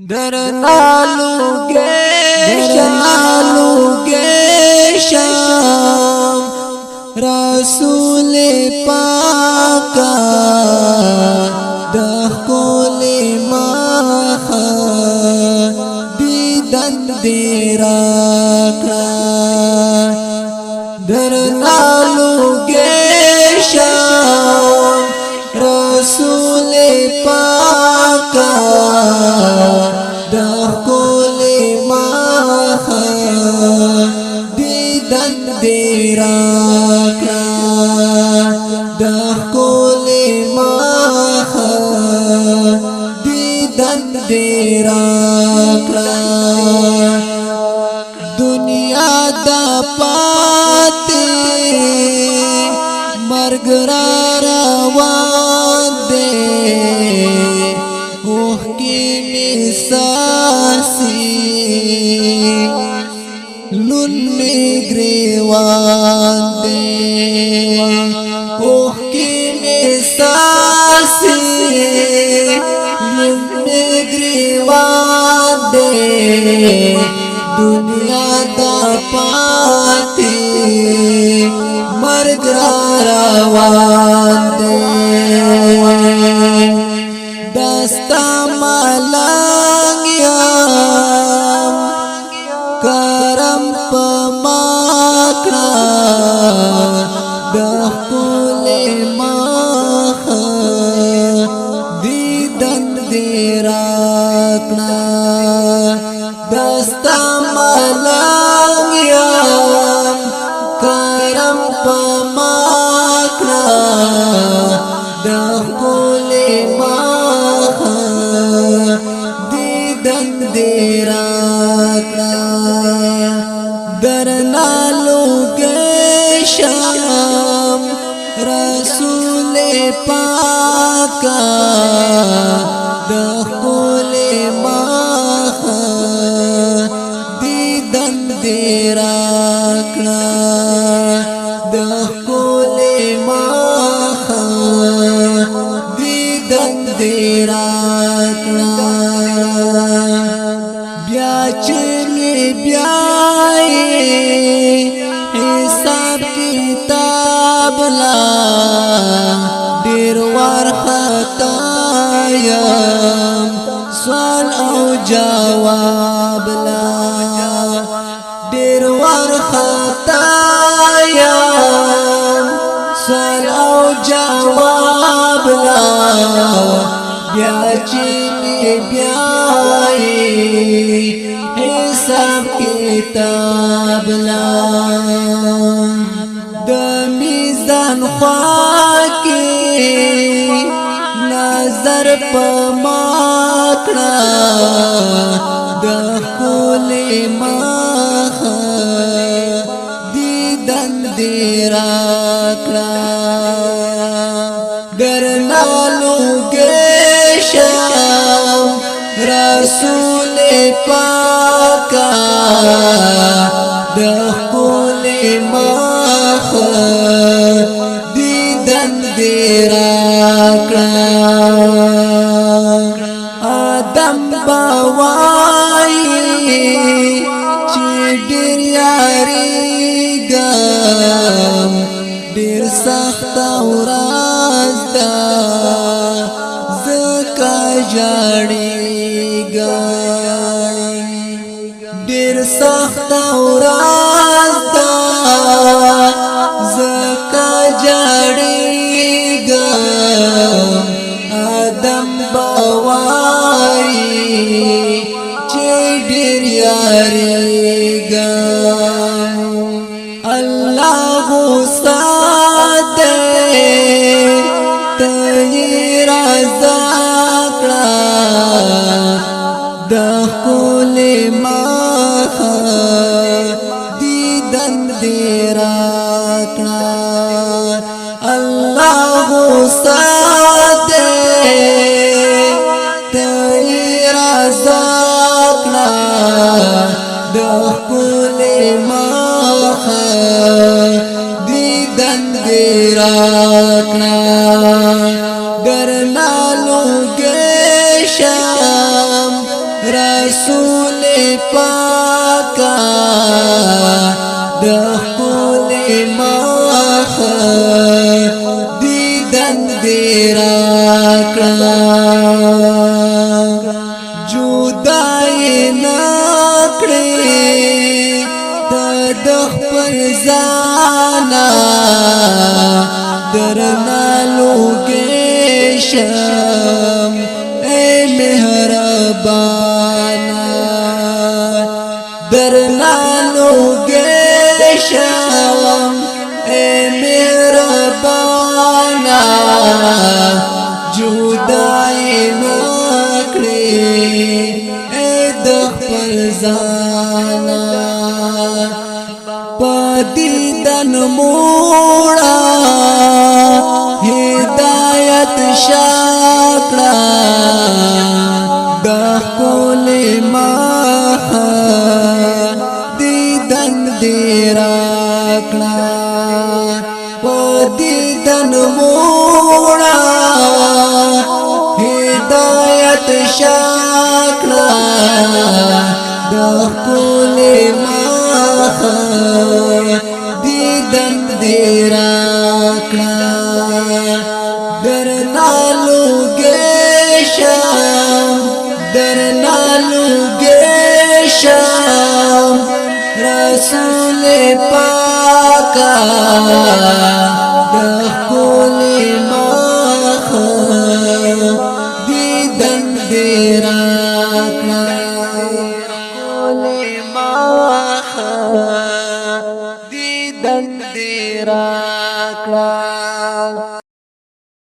درنالوگے شام رسول پاکا دخول ماخا دیدن دیراکا درنالوگے شام رسول پاکا دخول ماخا دیدن دیراکا دخول ماخا دیدن دیراکا دنیا دا پاتے مرگ را روان دے اوہ کی نساسی لن میں گریوان دے اوہ کی نساسی لن میں گریوان دے دنیا دا پاتی مرگ روان دے دستا ملنگیام کرم پماکنا دخول ماخا دیدن دیراکنا دستا ملنگیام کرم پماکنا دخول ماخا دیدن دیراکنا درنالوگے شام رسول پاکا دخول ماخا دیدن دیراکنا دخول ماخا دیدن دیراکنا بیا چلی بیائی حساب کتاب لا دیر ورخطایم سوال او جواب لا دیر ورخطایم سوال او جواب لا بیا چلی بیائی حساب کتاب لا د میزان خواکی نظر پماکنا دخول ماخا دیدن دیراکنا درنالوگے شام رسول پاکا دخول ماخا دیدن دیراکنا آدم باوائی چی دیر یاری گم دیر سخت اوراز دا زکا جاڑی گم دیر سخت اوراز دا زکا جاڑی گم آدم باوائی چی دیر یاری گم اللہ غصہ دے تیرا رضاکڑا دخول ماخا دیدن دیراکنا اللہ غصہ دے تیرا رضاکڑا دخول ماخا دیدن دیراکنا درنالوگے شام رسول پاکا دخول مخ دیدن دیراکڑا جدائی نکڑی دخپل زانا درنا لوگیشم اے مہربانا درنا لوگیشم اے مہربانا جدائی نکڑی اے دخپل زانا پدیدن موڑا ہدایت شاکڑا دخول مخ دیدن دیراکڑا پدیدن موڑا ہدایت شاکڑا دخول مخ دیدن دیراکڑا درنا لوگیشم رسول پاکا